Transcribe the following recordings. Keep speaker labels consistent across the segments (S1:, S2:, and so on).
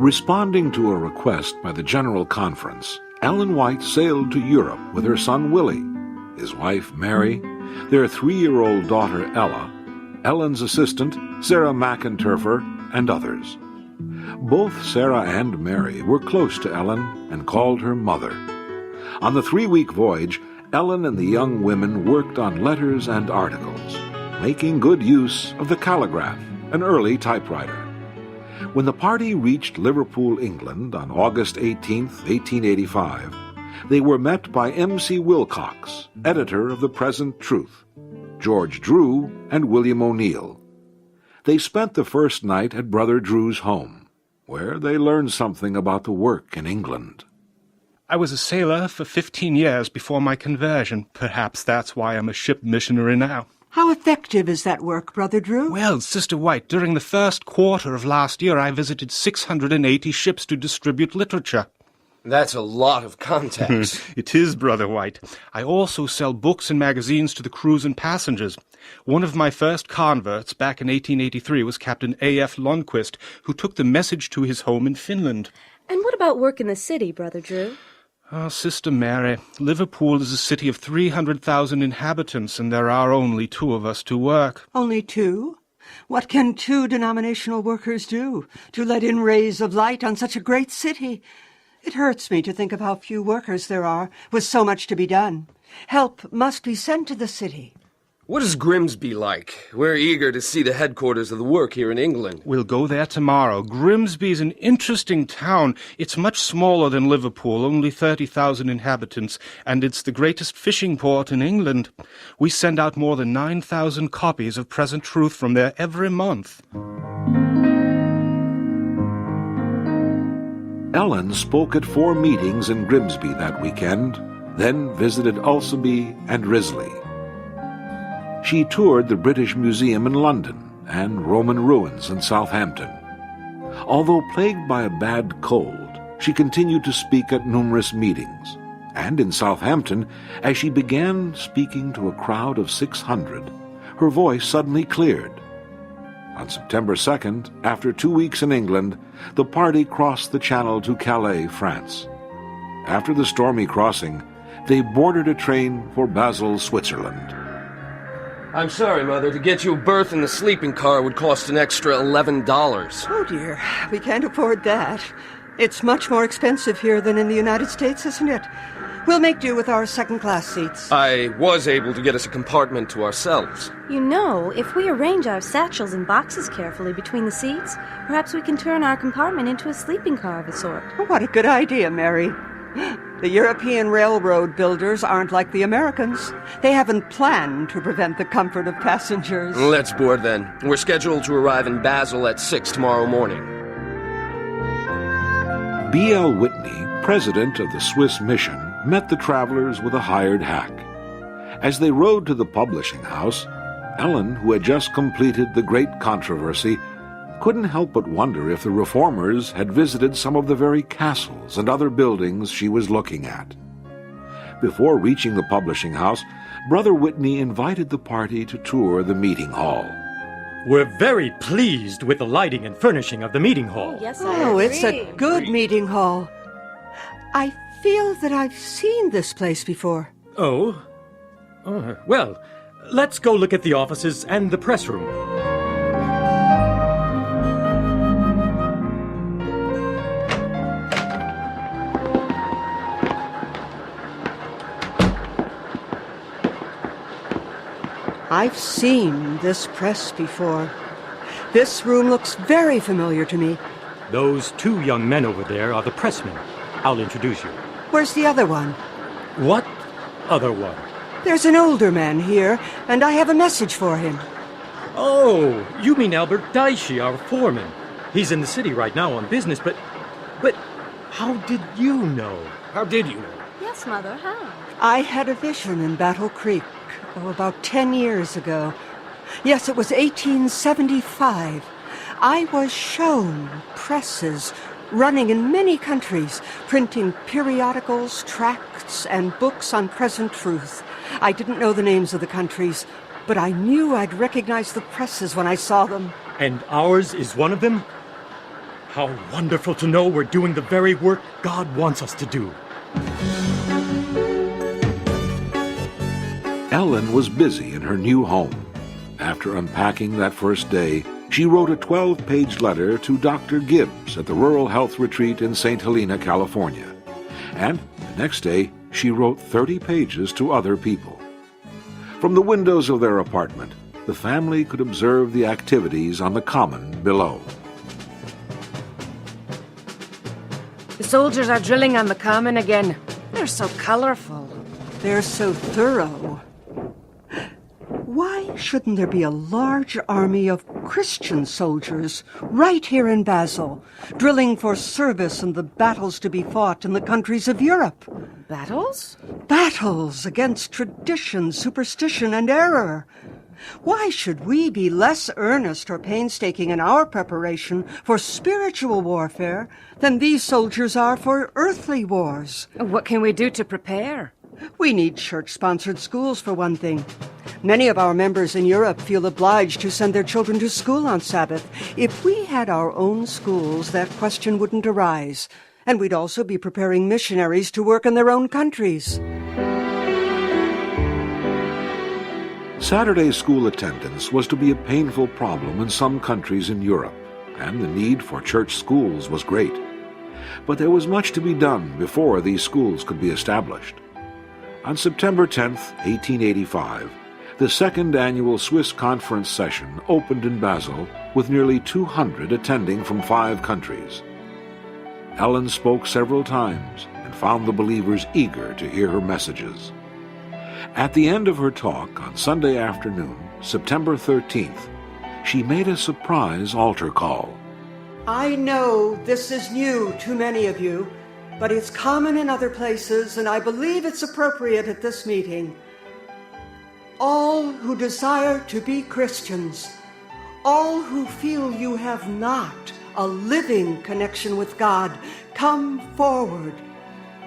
S1: Responding to a request by the General Conference, Ellen White sailed to Europe with her son Willie, his wife Mary, their 3-year-old daughter Ella, Ellen's assistant Sarah McInturfer, and others. Both Sarah and Mary were close to Ellen and called her mother. On the 3-week voyage, Ellen and the young women worked on letters and articles, making good use of the calligraph, an early typewriter. When the party reached Liverpool, England, on August 18, 1885, they were met by M.C. Wilcox, editor of the Present Truth, George Drew, and William O'Neill. They spent the first night at Brother Drew's home, where they learned something about the work in England.
S2: I was a sailor for 15 years before my conversion. Perhaps that's why I'm a ship missionary now.
S3: How effective is that work, Brother Drew?
S2: Well, Sister White, during the first quarter of last year, I visited 680 ships to distribute literature.
S4: That's a lot of contacts.
S2: It is, Brother White. I also sell books and magazines to the crews and passengers. One of my first converts back in 1883 was Captain A.F. Lundquist, who took the message to his home in Finland.
S5: And what about work in the city, Brother Drew?
S2: Oh, Sister Mary, Liverpool is a city of 300,000 inhabitants, and there are only 2 of us to work.
S3: Only 2? What can 2 denominational workers do to let in rays of light on such a great city? It hurts me to think of how few workers there are, with so much to be done. Help must be sent to the city.
S4: What is Grimsby like? We're eager to see the headquarters of the work here in England.
S2: We'll go there tomorrow. Grimsby's an interesting town. It's much smaller than Liverpool, only 30,000 inhabitants, and it's the greatest fishing port in England. We send out more than 9,000 copies of Present Truth from there every month.
S1: Ellen spoke at 4 meetings in Grimsby that weekend, then visited Ulceby and Risley. She toured the British Museum in London and Roman ruins in Southampton. Although plagued by a bad cold, she continued to speak at numerous meetings, and in Southampton, as she began speaking to a crowd of 600, her voice suddenly cleared. On September 2nd, after 2 weeks in England, the party crossed the Channel to Calais, France. After the stormy crossing, they boarded a train for Basel, Switzerland.
S4: I'm sorry, Mother. To get you a berth in the sleeping car would cost an extra $11.
S3: Oh, dear. We can't afford that. It's much more expensive here than in the United States, isn't it? We'll make do with our second-class seats.
S4: I was able to get us a compartment to ourselves.
S5: You know, if we arrange our satchels and boxes carefully between the seats, perhaps we can turn our compartment into a sleeping car of a sort.
S3: Oh, what a good idea, Mary. The European railroad builders aren't like the Americans. They haven't planned to prevent the comfort of passengers.
S4: Let's board then. We're scheduled to arrive in Basel at 6 tomorrow morning.
S1: B.L. Whitney, president of the Swiss mission, met the travelers with a hired hack. As they rode to the publishing house, Ellen, who had just completed the great controversy, couldn't help but wonder if the reformers had visited some of the very castles and other buildings she was looking at. Before reaching the publishing house, Brother Whitney invited the party to tour the meeting hall.
S6: We're very pleased with the lighting and furnishing of the meeting hall.
S5: Yes, I agree.
S3: It's a good meeting hall. I feel that I've seen this place before.
S6: Oh? Well, let's go look at the offices and the press room.
S3: I've seen this press before. This room looks very familiar to me.
S6: Those 2 young men over there are the pressmen. I'll introduce you.
S3: Where's the other one?
S6: What other one?
S3: There's an older man here, and I have a message for him.
S6: Oh, you mean Albert Dicey, our foreman. He's in the city right now on business, but how did you know?
S4: How did you know?
S5: Yes, Mother, how?
S3: I had a vision in Battle Creek, about 10 years ago. Yes, it was 1875. I was shown presses running in many countries, printing periodicals, tracts, and books on present truth. I didn't know the names of the countries, but I knew I'd recognize the presses when I saw them.
S6: And ours is one of them? How wonderful to know we're doing the very work God wants us to do.
S1: Ellen was busy in her new home. After unpacking that first day, she wrote a 12-page letter to Dr. Gibbs at the Rural Health Retreat in St. Helena, California. And the next day, she wrote 30 pages to other people. From the windows of their apartment, the family could observe the activities on the common below.
S7: The soldiers are drilling on the common again. They're so colorful.
S3: They're so thorough. Why shouldn't there be a large army of Christian soldiers right here in Basel, drilling for service in the battles to be fought in the countries of Europe?
S7: Battles?
S3: Battles against tradition, superstition, and error. Why should we be less earnest or painstaking in our preparation for spiritual warfare than these soldiers are for earthly wars?
S7: What can we do to prepare?
S3: We need church-sponsored schools, for one thing. Many of our members in Europe feel obliged to send their children to school on Sabbath. If we had our own schools, that question wouldn't arise. And we'd also be preparing missionaries to work in their own countries.
S1: Saturday school attendance was to be a painful problem in some countries in Europe, and the need for church schools was great. But there was much to be done before these schools could be established. On September 10, 1885, the second annual Swiss Conference session opened in Basel with nearly 200 attending from 5 countries. Ellen spoke several times and found the believers eager to hear her messages. At the end of her talk on Sunday afternoon, September 13th, she made a surprise altar call.
S3: I know this is new to many of you, but it's common in other places, and I believe it's appropriate at this meeting. All who desire to be Christians, all who feel you have not a living connection with God, come forward.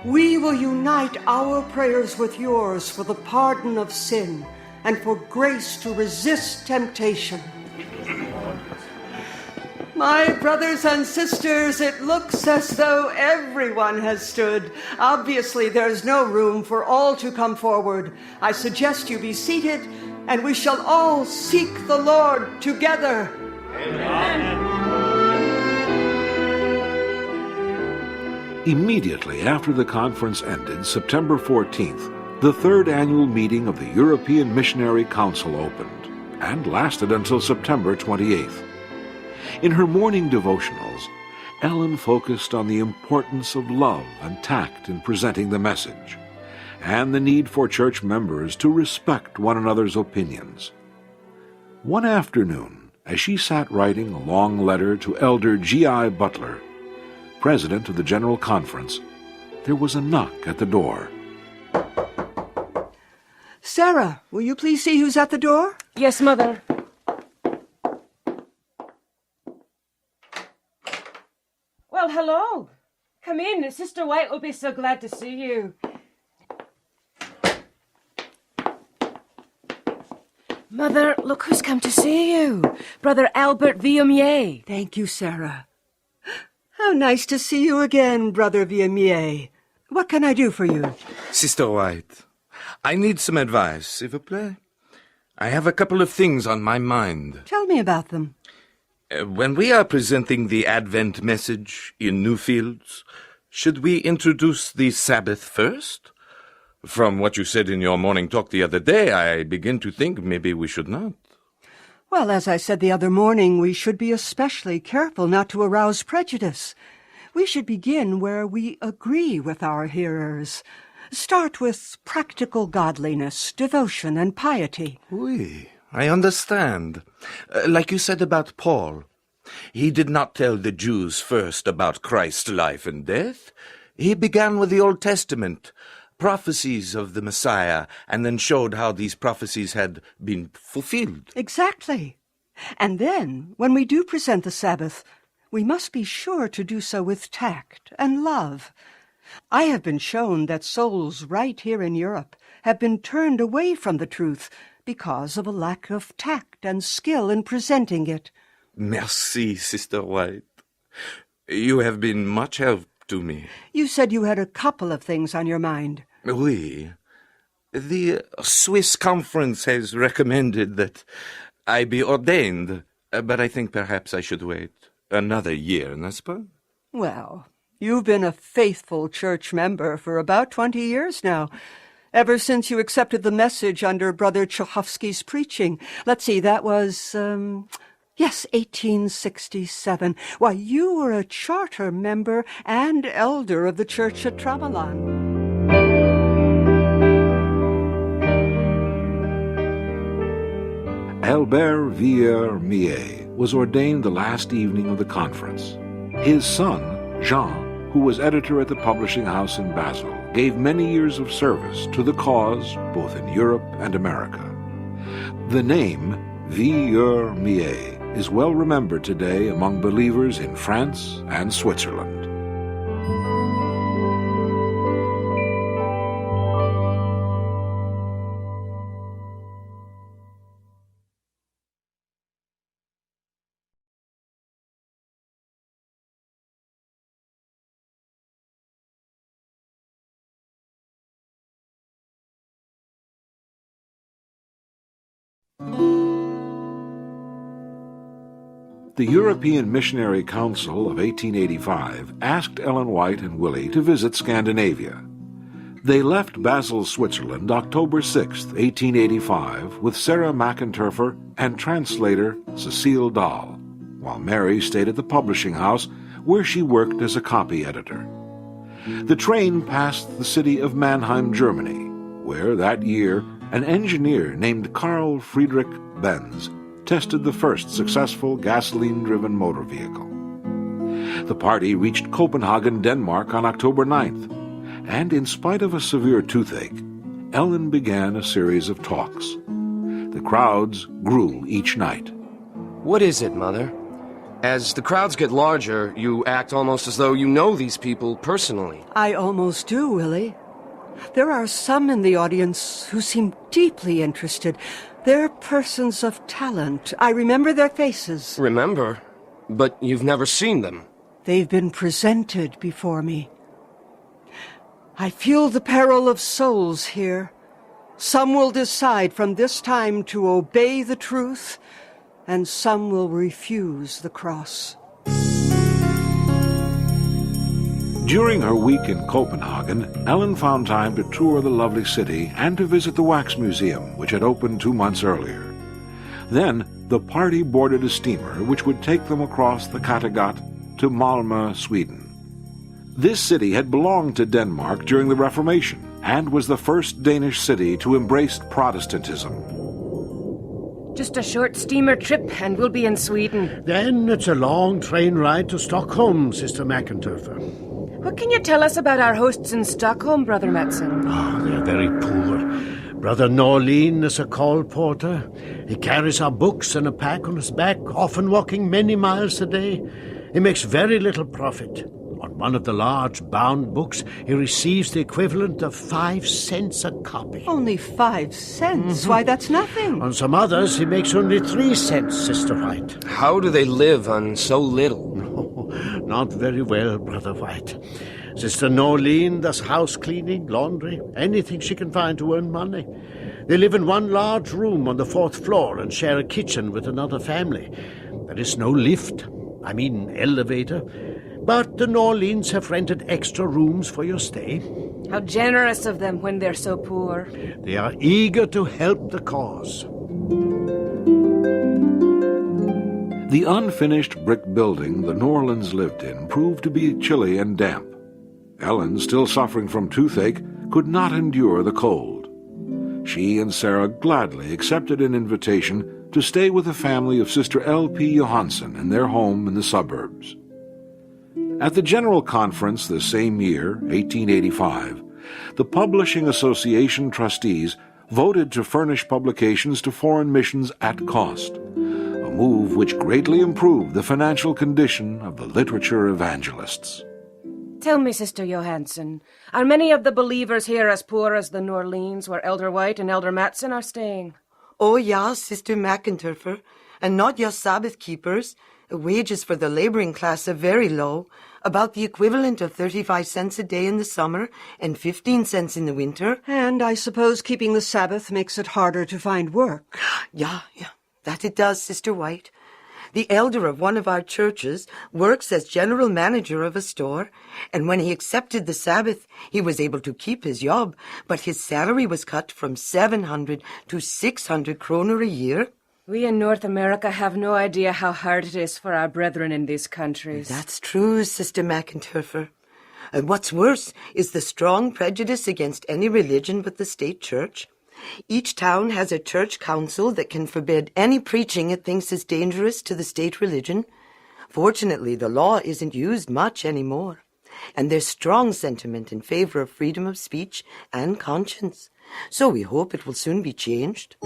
S3: We will unite our prayers with yours for the pardon of sin and for grace to resist temptation. My brothers and sisters, it looks as though everyone has stood. Obviously, there's no room for all to come forward. I suggest you be seated, and we shall all seek the Lord together.
S1: Amen. Immediately after the conference ended, September 14th, the third annual meeting of the European Missionary Council opened and lasted until September 28th. In her morning devotionals, Ellen focused on the importance of love and tact in presenting the message, and the need for church members to respect one another's opinions. One afternoon, as she sat writing a long letter to Elder G.I. Butler, president of the General Conference, there was a knock at the door.
S3: Sarah, will you please see who's at the door?
S7: Yes, Mother. Well, hello. Come in. Sister White will be so glad to see you. Mother, look who's come to see you. Brother Albert Villemier.
S3: Thank you, Sarah. How nice to see you again, Brother Villemier. What can I do for you?
S8: Sister White, I need some advice, s'il vous plaît. I have a couple of things on my mind.
S3: Tell me about them.
S8: When we are presenting the Advent message in new fields, should we introduce the Sabbath first? From what you said in your morning talk the other day, I begin to think maybe we should not.
S3: Well, as I said the other morning, we should be especially careful not to arouse prejudice. We should begin where we agree with our hearers. Start with practical godliness, devotion, and piety.
S8: Oui, I understand. Like you said about Paul. He did not tell the Jews first about Christ's life and death. He began with the Old Testament, prophecies of the Messiah, and then showed how these prophecies had been fulfilled.
S3: Exactly. And then, when we do present the Sabbath, we must be sure to do so with tact and love. I have been shown that souls right here in Europe have been turned away from the truth because of a lack of tact and skill in presenting it.
S8: Merci, Sister White. You have been much help to me.
S3: You said you had a couple of things on your mind.
S8: Oui. The Swiss conference has recommended that I be ordained, but I think perhaps I should wait another year, n'est-ce pas?
S3: Well, you've been a faithful church member for about 20 years now, ever since you accepted the message under Brother Tchaikovsky's preaching. Let's see, that was, 1867. Why, you were a charter member and elder of the church at Tramelan.
S1: Albert Villers-Millet was ordained the last evening of the conference. His son, Jean, who was editor at the publishing house in Basel, gave many years of service to the cause both in Europe and America. The name Villers-Millet is well remembered today among believers in France and Switzerland. The European Missionary Council of 1885 asked Ellen White and Willie to visit Scandinavia. They left Basel, Switzerland, October 6, 1885, with Sarah McInterfer and translator Cecile Dahl, while Mary stayed at the publishing house where she worked as a copy editor. The train passed the city of Mannheim, Germany, where that year an engineer named Carl Friedrich Benz tested the first successful gasoline-driven motor vehicle. The party reached Copenhagen, Denmark on October 9th, and in spite of a severe toothache, Ellen began a series of talks. The crowds grew each night.
S4: What is it, Mother? As the crowds get larger, you act almost as though you know these people personally.
S3: I almost do, Willie. There are some in the audience who seem deeply interested. They're persons of talent. I remember their faces.
S4: Remember? But you've never seen them.
S3: They've been presented before me. I feel the peril of souls here. Some will decide from this time to obey the truth, and some will refuse the cross.
S1: During her week in Copenhagen, Ellen found time to tour the lovely city and to visit the Wax Museum, which had opened 2 months earlier. Then, the party boarded a steamer which would take them across the Kattegat to Malmö, Sweden. This city had belonged to Denmark during the Reformation and was the first Danish city to embrace Protestantism.
S7: Just a short steamer trip and we'll be in Sweden.
S9: Then it's a long train ride to Stockholm, Sister McInterfer.
S7: What can you tell us about our hosts in Stockholm, Brother Matson?
S9: They're very poor. Brother Norlin is a call porter. He carries our books and a pack on his back, often walking many miles a day. He makes very little profit. On one of the large bound books, he receives the equivalent of 5 cents a copy.
S3: Only 5 cents? Why, that's nothing.
S9: On some others, he makes only 3 cents, Sister White.
S4: How do they live on so little?
S9: Not very well, Brother White. Sister Norlin does house cleaning, laundry, anything she can find to earn money. They live in one large room on the 4th floor and share a kitchen with another family. There is no lift, elevator, but the Norlins have rented extra rooms for your stay.
S7: How generous of them when they're so poor.
S9: They are eager to help the cause.
S1: The unfinished brick building the Norlins lived in proved to be chilly and damp. Ellen, still suffering from toothache, could not endure the cold. She and Sarah gladly accepted an invitation to stay with the family of Sister L.P. Johansen in their home in the suburbs. At the General Conference the same year, 1885, the Publishing Association trustees voted to furnish publications to foreign missions at cost, a move which greatly improved the financial condition of the literature evangelists.
S7: Tell me, Sister Johansen, are many of the believers here as poor as the Norlins, where Elder White and Elder Matson are staying?
S10: Oh, yeah, Sister McInterfer, and not just Sabbath keepers. Wages for the laboring class are very low, about the equivalent of 35 cents a day in the summer and 15 cents in the winter.
S3: And I suppose keeping the Sabbath makes it harder to find work.
S10: Yeah, that it does, Sister White. The elder of one of our churches works as general manager of a store, and when he accepted the Sabbath, he was able to keep his job, but his salary was cut from 700 to 600 kroner a year.
S7: We in North America have no idea how hard it is for our brethren in these countries.
S10: That's true, Sister McInturfer. And what's worse is the strong prejudice against any religion but the state church. Each town has a church council that can forbid any preaching it thinks is dangerous to the state religion. Fortunately, the law isn't used much anymore, and there's strong sentiment in favor of freedom of speech and conscience. So we hope it will soon be changed.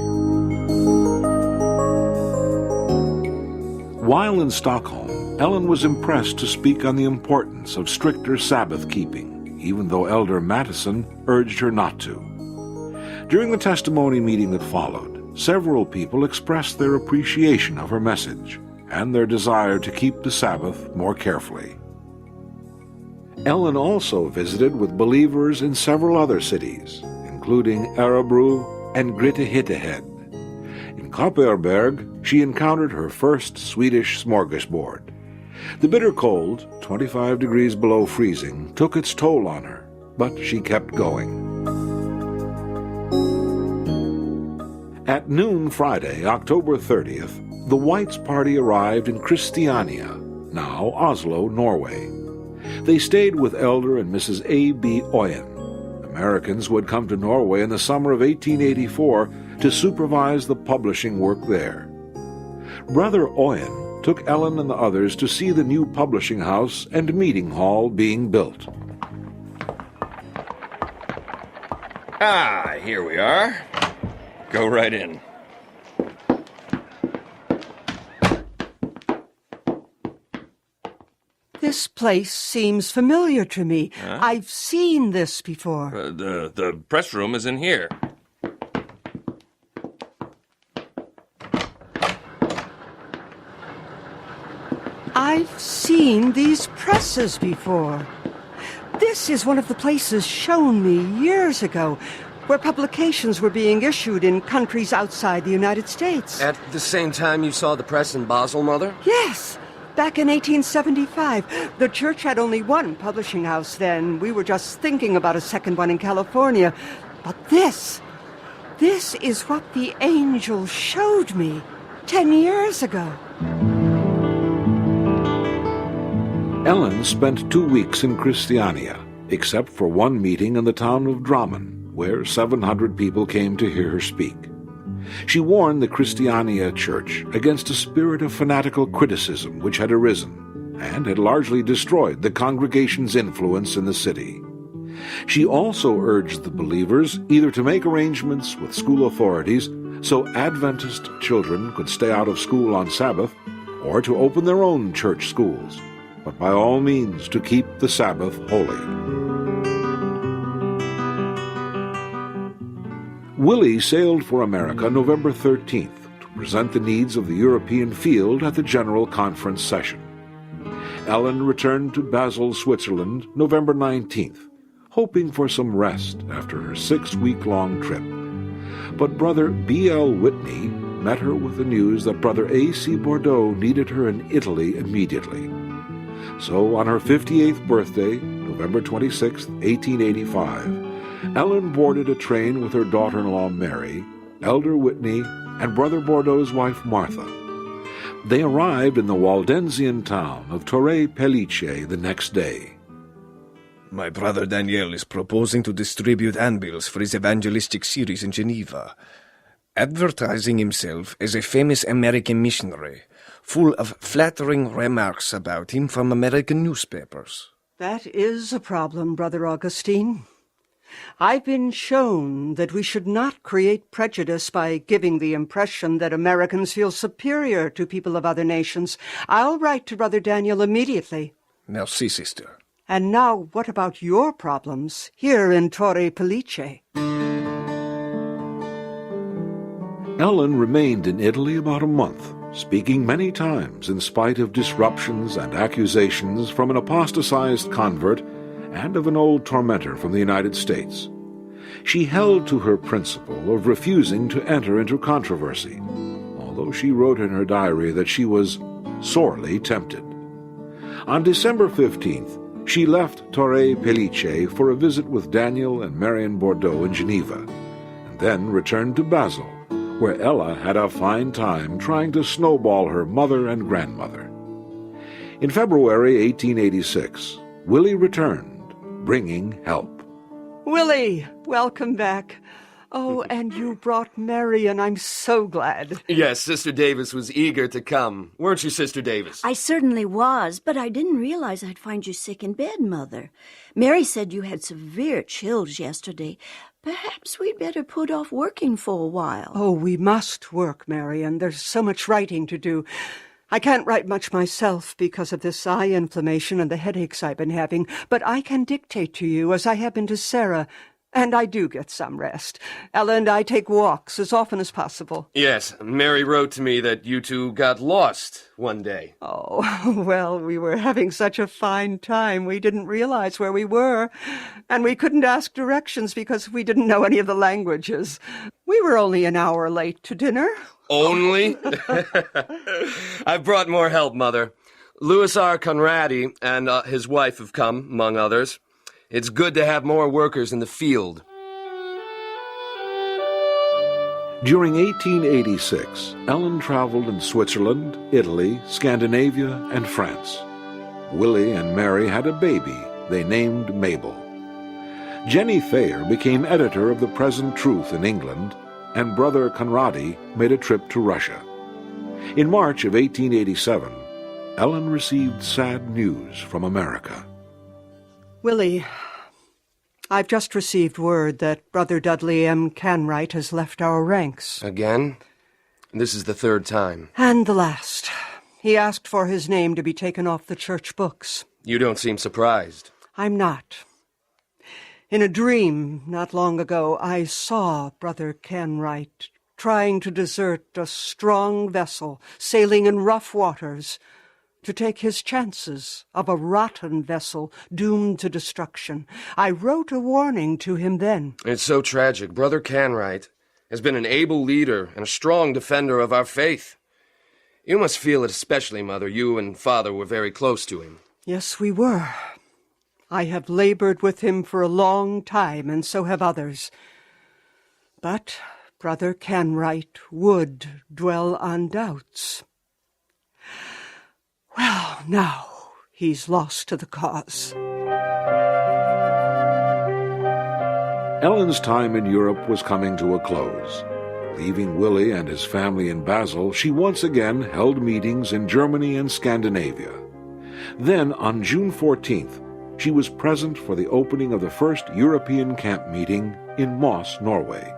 S1: While in Stockholm, Ellen was impressed to speak on the importance of stricter Sabbath keeping, even though Elder Mattison urged her not to. During the testimony meeting that followed, several people expressed their appreciation of her message and their desire to keep the Sabbath more carefully. Ellen also visited with believers in several other cities, including Örebro and Grythyttehed. In Kopparberg, she encountered her first Swedish smorgasbord. The bitter cold, 25 degrees below freezing, took its toll on her, but she kept going. At noon Friday, October 30th, the Whites party arrived in Christiania, now Oslo, Norway. They stayed with Elder and Mrs. A.B. Oyen, Americans who had come to Norway in the summer of 1884 to supervise the publishing work there. Brother Oyen took Ellen and the others to see the new publishing house and meeting hall being built.
S11: Ah, here we are. Go right in.
S3: This place seems familiar to me.
S11: Huh?
S3: I've seen this before.
S11: The press room is in here.
S3: I've seen these presses before. This is one of the places shown me years ago, where publications were being issued in countries outside the United States.
S4: At the same time you saw the press in Basel, Mother?
S3: Yes, back in 1875. The church had only one publishing house then. We were just thinking about a second one in California. But this is what the angel showed me 10 years ago.
S1: Ellen spent 2 weeks in Christiania, except for one meeting in the town of Drammen, where 700 people came to hear her speak. She warned the Christiania church against a spirit of fanatical criticism which had arisen and had largely destroyed the congregation's influence in the city. She also urged the believers either to make arrangements with school authorities so Adventist children could stay out of school on Sabbath, or to open their own church schools, but by all means to keep the Sabbath holy. Willie sailed for America November 13th to present the needs of the European field at the General Conference session. Ellen returned to Basel, Switzerland, November 19th, hoping for some rest after her 6-week-long trip. But Brother B.L. Whitney met her with the news that Brother A.C. Bordeaux needed her in Italy immediately. So on her 58th birthday, November 26, 1885, Ellen boarded a train with her daughter-in-law Mary, Elder Whitney, and Brother Bordeaux's wife Martha. They arrived in the Waldensian town of Torre Pellice the next day.
S12: My brother Daniel is proposing to distribute handbills for his evangelistic series in Geneva, advertising himself as a famous American missionary, full of flattering remarks about him from American newspapers.
S3: That is a problem, Brother Augustine. I've been shown that we should not create prejudice by giving the impression that Americans feel superior to people of other nations. I'll write to Brother Daniel immediately.
S12: Merci, sister.
S3: And now, what about your problems here in Torre Pellice?
S1: Ellen remained in Italy about a month, speaking many times in spite of disruptions and accusations from an apostatized convert and of an old tormentor from the United States. She held to her principle of refusing to enter into controversy, although she wrote in her diary that she was sorely tempted. On December 15th, she left Torre Pellice for a visit with Daniel and Marion Bordeaux in Geneva, and then returned to Basel, where Ella had a fine time trying to snowball her mother and grandmother. In February 1886, Willie returned, bringing help.
S3: Willie, welcome back. Oh, and you brought Marion. I'm so glad.
S4: Yes, Sister Davis was eager to come. Weren't you, Sister Davis?
S13: I certainly was, but I didn't realize I'd find you sick in bed, Mother. Mary said you had severe chills yesterday. Perhaps we'd better put off working for a while.
S3: Oh, we must work, Marion. There's so much writing to do. I can't write much myself because of this eye inflammation and the headaches I've been having, but I can dictate to you as I have been to Sarah. And I do get some rest. Ella and I take walks as often as possible.
S4: Yes, Mary wrote to me that you two got lost one day.
S3: Oh, well, we were having such a fine time we didn't realize where we were. And we couldn't ask directions because we didn't know any of the languages. We were only an hour late to dinner.
S4: Only? I've brought more help, Mother. Louis R. Conradi and his wife have come, among others. It's good to have more workers in the field.
S1: During 1886, Ellen traveled in Switzerland, Italy, Scandinavia, and France. Willie and Mary had a baby they named Mabel. Jenny Thayer became editor of the Present Truth in England, and Brother Conradi made a trip to Russia. In March of 1887, Ellen received sad news from America.
S3: Willie, I've just received word that Brother Dudley M. Canright has left our ranks.
S4: Again? This is the third time.
S3: And the last. He asked for his name to be taken off the church books.
S4: You don't seem surprised.
S3: I'm not. In a dream not long ago, I saw Brother Canright trying to desert a strong vessel sailing in rough waters, to take his chances of a rotten vessel doomed to destruction. I wrote a warning to him then.
S4: It's so tragic. Brother Canright has been an able leader and a strong defender of our faith. You must feel it especially, Mother. You and Father were very close to him.
S3: Yes, we were. I have labored with him for a long time, and so have others. But Brother Canright would dwell on doubts. Well, now he's lost to the cause.
S1: Ellen's time in Europe was coming to a close. Leaving Willie and his family in Basel, she once again held meetings in Germany and Scandinavia. Then, on June 14th, she was present for the opening of the first European camp meeting in Moss, Norway.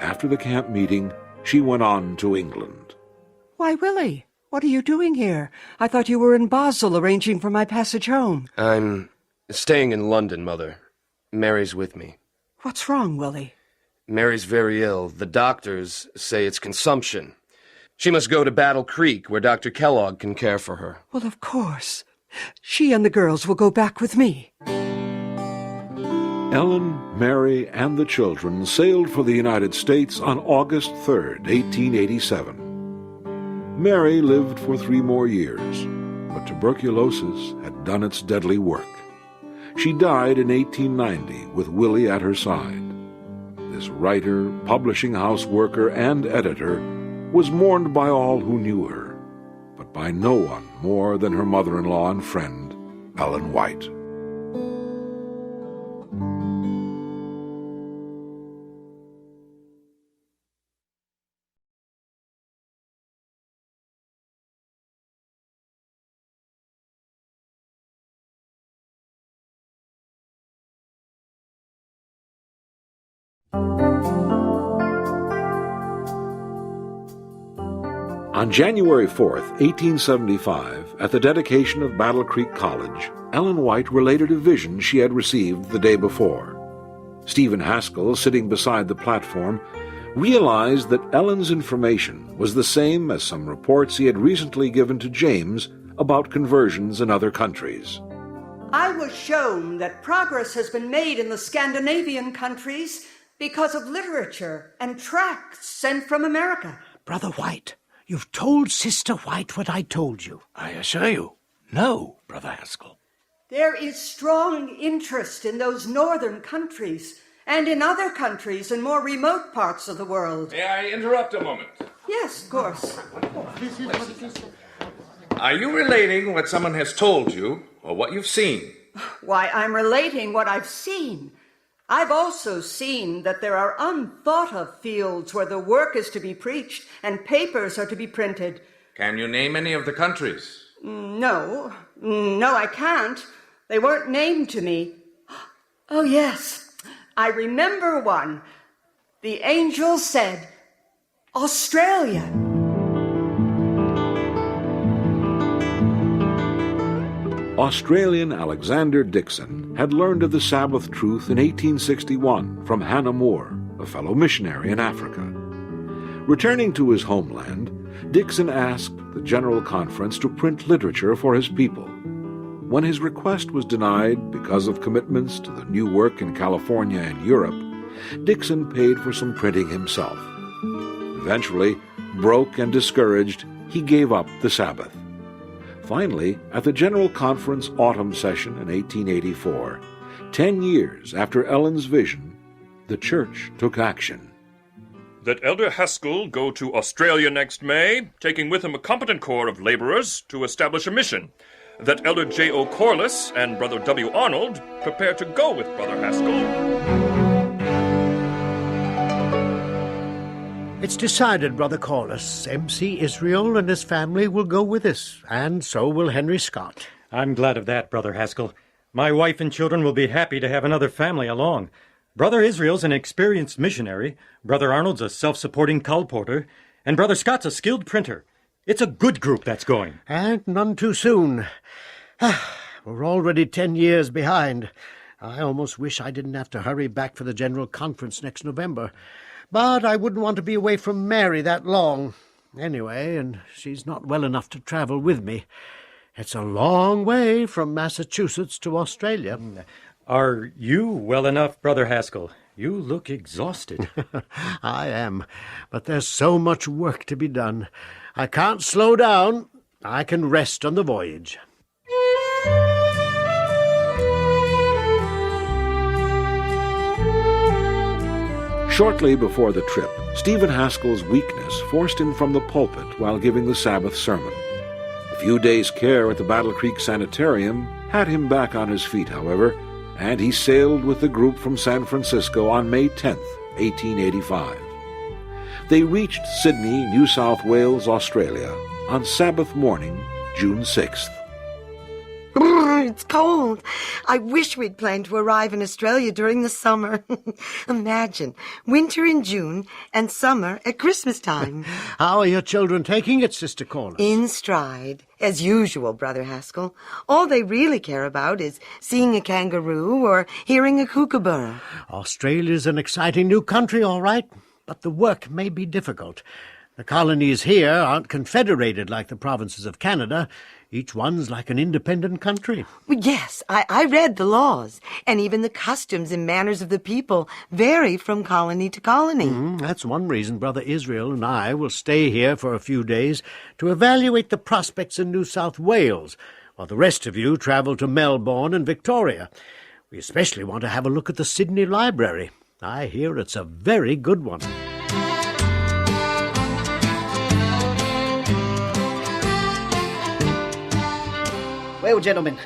S1: After the camp meeting, she went on to England.
S3: Why, Willie, what are you doing here? I thought you were in Basel arranging for my passage home.
S4: I'm staying in London, Mother. Mary's with me.
S3: What's wrong, Willie?
S4: Mary's very ill. The doctors say it's consumption. She must go to Battle Creek, where Dr. Kellogg can care for her.
S3: Well, of course. She and the girls will go back with me.
S1: Ellen, Mary, and the children sailed for the United States on August 3rd, 1887. Mary lived for 3 more years, but tuberculosis had done its deadly work. She died in 1890 with Willie at her side. This writer, publishing house worker, and editor was mourned by all who knew her, but by no one more than her mother-in-law and friend, Ellen White. On January 4th, 1875, at the dedication of Battle Creek College, Ellen White related a vision she had received the day before. Stephen Haskell, sitting beside the platform, realized that Ellen's information was the same as some reports he had recently given to James about conversions in other countries.
S3: I was shown that progress has been made in the Scandinavian countries because of literature and tracts sent from America.
S9: Brother White, you've told Sister White what I told you.
S8: I assure you, no, Brother Haskell.
S3: There is strong interest in those northern countries and in other countries in more remote parts of the world.
S11: May I interrupt a moment?
S3: Yes, of course.
S8: Are you relating what someone has told you or what you've seen?
S3: Why, I'm relating what I've seen. I've also seen that there are unthought-of fields where the work is to be preached and papers are to be printed.
S8: Can you name any of the countries?
S3: No, I can't. They weren't named to me. Oh, yes, I remember one. The angel said, Australia.
S1: Australian Alexander Dixon had learned of the Sabbath truth in 1861 from Hannah Moore, a fellow missionary in Africa. Returning to his homeland, Dixon asked the General Conference to print literature for his people. When his request was denied because of commitments to the new work in California and Europe, Dixon paid for some printing himself. Eventually, broke and discouraged, he gave up the Sabbath. Finally, at the General Conference autumn session in 1884, 10 years after Ellen's vision, the church took action.
S11: That Elder Haskell go to Australia next May, taking with him a competent corps of laborers to establish a mission. That Elder J.O. Corliss and Brother W. Arnold prepare to go with Brother Haskell.
S9: It's decided, Brother Corliss. M.C. Israel and his family will go with us, and so will Henry Scott.
S6: I'm glad of that, Brother Haskell. My wife and children will be happy to have another family along. Brother Israel's an experienced missionary, Brother Arnold's a self-supporting colporteur, and Brother Scott's a skilled printer. It's a good group that's going.
S9: And none too soon. We're already 10 years behind. I almost wish I didn't have to hurry back for the General Conference next November. But I wouldn't want to be away from Mary that long. Anyway, and she's not well enough to travel with me. It's a long way from Massachusetts to Australia.
S6: Are you well enough, Brother Haskell? You look exhausted.
S9: I am, but there's so much work to be done. I can't slow down. I can rest on the voyage.
S1: Shortly before the trip, Stephen Haskell's weakness forced him from the pulpit while giving the Sabbath sermon. A few days' care at the Battle Creek Sanitarium had him back on his feet, however, and he sailed with the group from San Francisco on May 10th, 1885. They reached Sydney, New South Wales, Australia, on Sabbath morning, June 6th.
S10: It's cold. I wish we'd planned to arrive in Australia during the summer. Imagine, winter in June and summer at Christmas time.
S9: How are your children taking it, Sister Corliss?
S10: In stride, as usual, Brother Haskell. All they really care about is seeing a kangaroo or hearing a kookaburra.
S9: Australia's an exciting new country, all right, but the work may be difficult. The colonies here aren't confederated like the provinces of Canada. Each one's like an independent country.
S10: Well, yes, I read the laws, and even the customs and manners of the people vary from colony to colony.
S9: That's one reason Brother Israel and I will stay here for a few days to evaluate the prospects in New South Wales, while the rest of you travel to Melbourne and Victoria. We especially want to have a look at the Sydney Library. I hear it's a very good one.
S14: Well, gentlemen,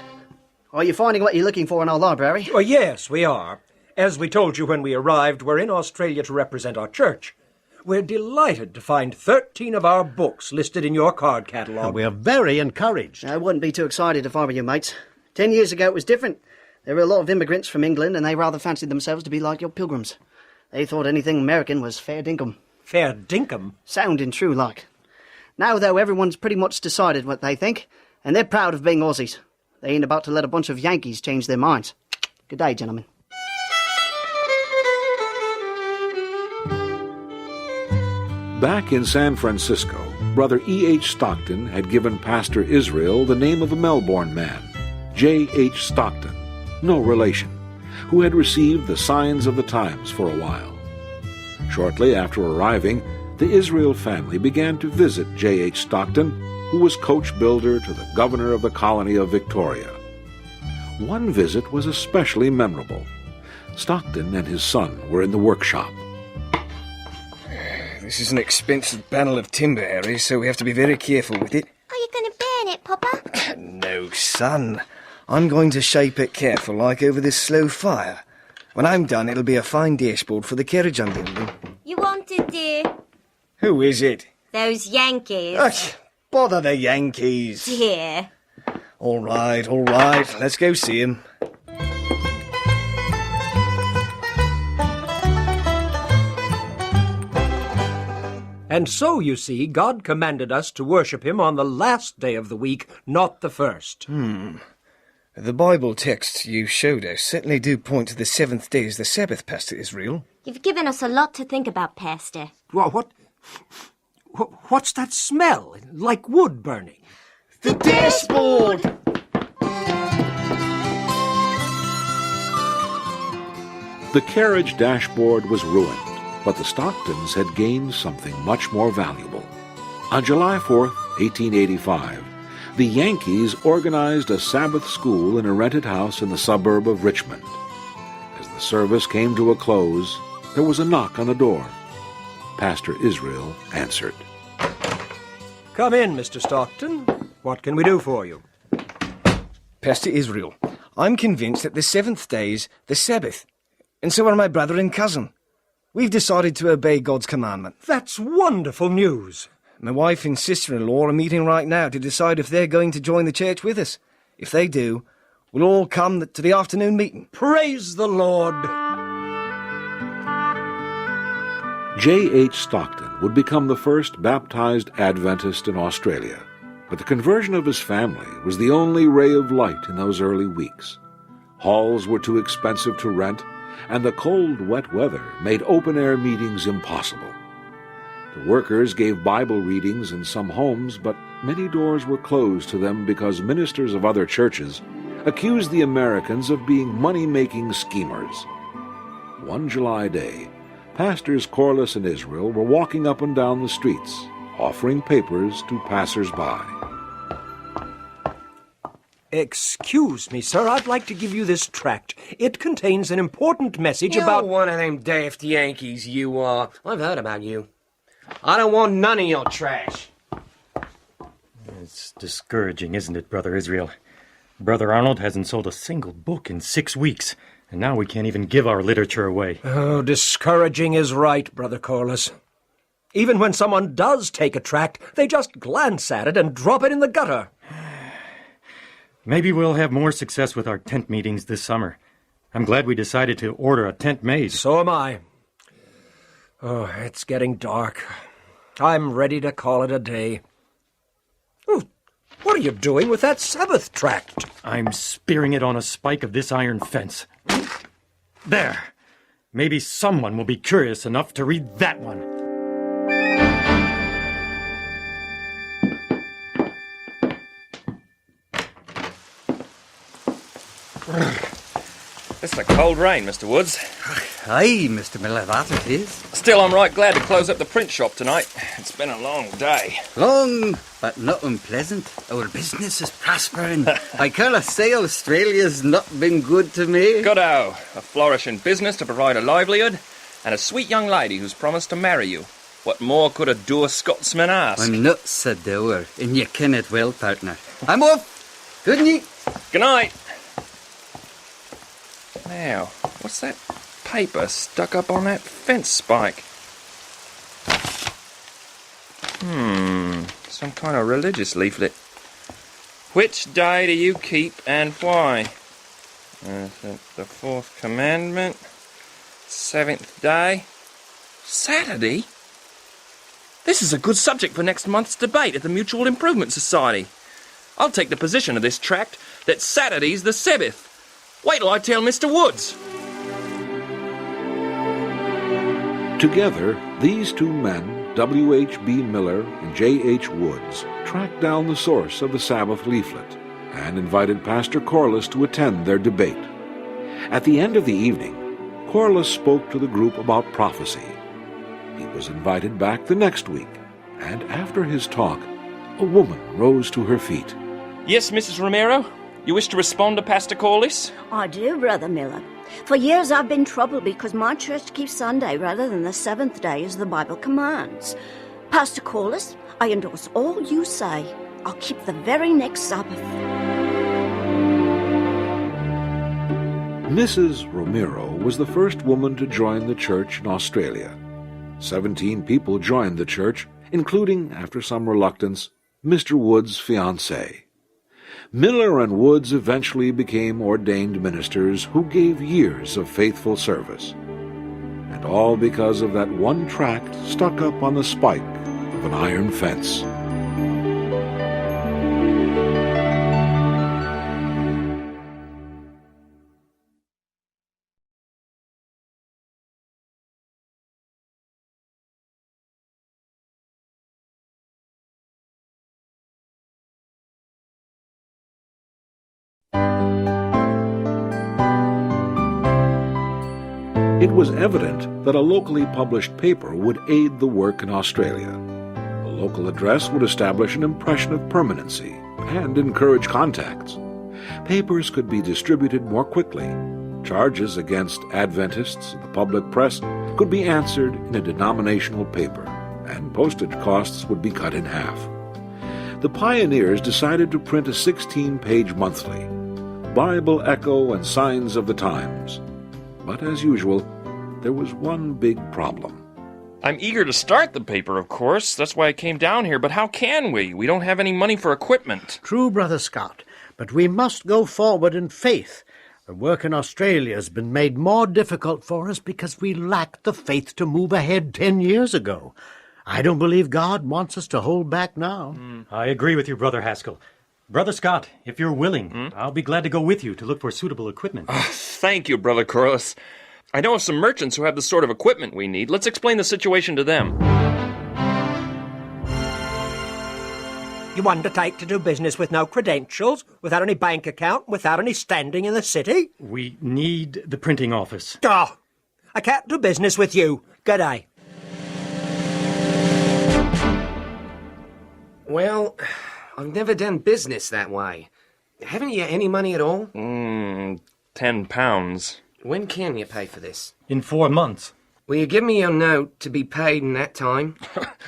S14: are you finding what you're looking for in our library?
S15: Well, yes, we are. As we told you when we arrived, we're in Australia to represent our church. We're delighted to find 13 of our books listed in your card catalogue.
S9: We are very encouraged.
S14: I wouldn't be too excited if I were you, mates. 10 years ago it was different. There were a lot of immigrants from England, and they rather fancied themselves to be like your pilgrims. They thought anything American was fair dinkum.
S15: Fair dinkum?
S14: Sounding true like. Now, though, everyone's pretty much decided what they think, and they're proud of being Aussies. They ain't about to let a bunch of Yankees change their minds. Good day, gentlemen.
S1: Back in San Francisco, Brother E.H. Stockton had given Pastor Israel the name of a Melbourne man, J.H. Stockton, no relation, who had received the signs of the times for a while. Shortly after arriving, the Israel family began to visit J.H. Stockton, who was coach builder to the governor of the colony of Victoria. One visit was especially memorable. Stockton and his son were in the workshop.
S12: This is an expensive bundle of timber, Harry, so we have to be very careful with it.
S16: Are you going to burn it, Papa?
S12: No, son. I'm going to shape it careful, like over this slow fire. When I'm done, it'll be a fine dashboard for the carriage I'm building.
S16: You wanted, dear?
S12: Who is it?
S16: Those Yankees.
S12: Bother the Yankees.
S16: Dear.
S12: All right. Let's go see him.
S15: And so, you see, God commanded us to worship him on the last day of the week, not the first.
S12: The Bible texts you showed us certainly do point to the seventh day as the Sabbath, Pastor Israel.
S16: You've given us a lot to think about, Pastor.
S15: What's that smell? Like wood burning.
S12: The dashboard!
S1: The carriage dashboard was ruined, but the Stocktons had gained something much more valuable. On July 4th, 1885, the Yankees organized a Sabbath school in a rented house in the suburb of Richmond. As the service came to a close, there was a knock on the door. Pastor Israel answered.
S15: Come in, Mr. Stockton. What can we do for you?
S12: Pastor Israel, I'm convinced that the seventh day is the Sabbath, and so are my brother and cousin. We've decided to obey God's commandment.
S15: That's wonderful news.
S12: My wife and sister-in-law are meeting right now to decide if they're going to join the church with us. If they do, we'll all come to the afternoon meeting.
S15: Praise the Lord.
S1: J.H. Stockton would become the first baptized Adventist in Australia, but the conversion of his family was the only ray of light in those early weeks. Halls were too expensive to rent, and the cold, wet weather made open-air meetings impossible. The workers gave Bible readings in some homes, but many doors were closed to them because ministers of other churches accused the Americans of being money-making schemers. One July day, Pastors Corliss and Israel were walking up and down the streets, offering papers to passers-by.
S15: Excuse me, sir, I'd like to give you this tract. It contains an important message about...
S4: You're one of them daft Yankees, you are. I've heard about you. I don't want none of your trash.
S6: It's discouraging, isn't it, Brother Israel? Brother Arnold hasn't sold a single book in 6 weeks, and now we can't even give our literature away.
S15: Oh, discouraging is right, Brother Corliss. Even when someone does take a tract, they just glance at it and drop it in the gutter.
S6: Maybe we'll have more success with our tent meetings this summer. I'm glad we decided to order a tent made.
S15: So am I. Oh, it's getting dark. I'm ready to call it a day. Oh, what are you doing with that Sabbath tract?
S6: I'm spearing it on a spike of this iron fence. There. Maybe someone will be curious enough to read that one.
S11: It's a cold rain, Mr. Woods.
S17: Aye, Mr. Miller, that it is.
S11: Still, I'm right glad to close up the print shop tonight. It's been a long day.
S17: Long, but not unpleasant. Our business is prospering. I cannot say Australia's not been good to me.
S11: Good-o. A flourishing business to provide a livelihood, and a sweet young lady who's promised to marry you. What more could a dour Scotsman ask?
S17: I'm not so dour, and you ken it well, partner. I'm off. Good night.
S11: Good night. Now, what's that paper stuck up on that fence spike? Some kind of religious leaflet. Which day do you keep and why? The fourth commandment. Seventh day. Saturday? This is a good subject for next month's debate at the Mutual Improvement Society. I'll take the position of this tract that Saturday's the Sabbath. Wait till I tell Mr. Woods.
S1: Together, these two men, W.H.B. Miller and J.H. Woods tracked down the source of the Sabbath leaflet and invited Pastor Corliss to attend their debate. At the end of the evening, Corliss spoke to the group about prophecy. He was invited back the next week, and after his talk, a woman rose to her feet.
S18: Yes, Mrs. Romero? You wish to respond to Pastor Corliss?
S13: I do, Brother Miller. For years I've been troubled because my church keeps Sunday rather than the seventh day as the Bible commands. Pastor Corliss, I endorse all you say. I'll keep the very next Sabbath.
S1: Mrs. Romero was the first woman to join the church in Australia. 17 people joined the church, including, after some reluctance, Mr. Woods' fiancée. Miller and Woods eventually became ordained ministers who gave years of faithful service. And all because of that one tract stuck up on the spike of an iron fence. It was evident that a locally published paper would aid the work in Australia. A local address would establish an impression of permanency and encourage contacts. Papers could be distributed more quickly. Charges against Adventists in the public press could be answered in a denominational paper, and postage costs would be cut in half. The pioneers decided to print a 16-page monthly, Bible Echo and Signs of the Times. But as usual, there was one big problem.
S18: I'm eager to start the paper, of course. That's why I came down here. But how can we? We don't have any money for equipment.
S9: True, Brother Scott, but we must go forward in faith. The work in Australia has been made more difficult for us because we lacked the faith to move ahead 10 years ago. I don't believe God wants us to hold back now.
S6: I agree with you, Brother Haskell. Brother Scott, if you're willing, I'll be glad to go with you to look for suitable equipment.
S18: Thank you, Brother Corliss. I know of some merchants who have the sort of equipment we need. Let's explain the situation to them.
S15: You undertake to do business with no credentials, without any bank account, without any standing in the city?
S6: We need the printing office.
S15: Oh, I can't do business with you. Good day.
S19: Well, I've never done business that way. Haven't you any money at all?
S18: £10.
S19: When can you pay for this?
S6: In 4 months.
S19: Will you give me your note to be paid in that time?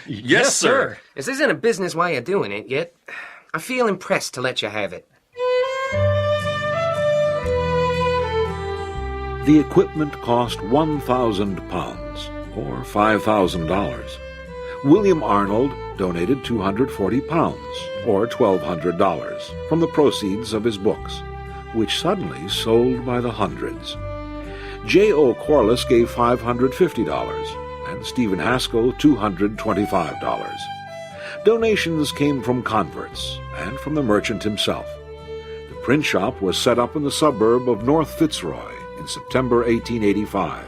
S18: Yes, sir.
S19: This isn't a business way of doing it, yet I feel impressed to let you have it.
S1: The equipment cost £1,000, or $5,000. William Arnold donated £240, or $1,200, from the proceeds of his books, which suddenly sold by the hundreds. J.O. Corliss gave $550, and Stephen Haskell $225. Donations came from converts and from the merchant himself. The print shop was set up in the suburb of North Fitzroy in September 1885,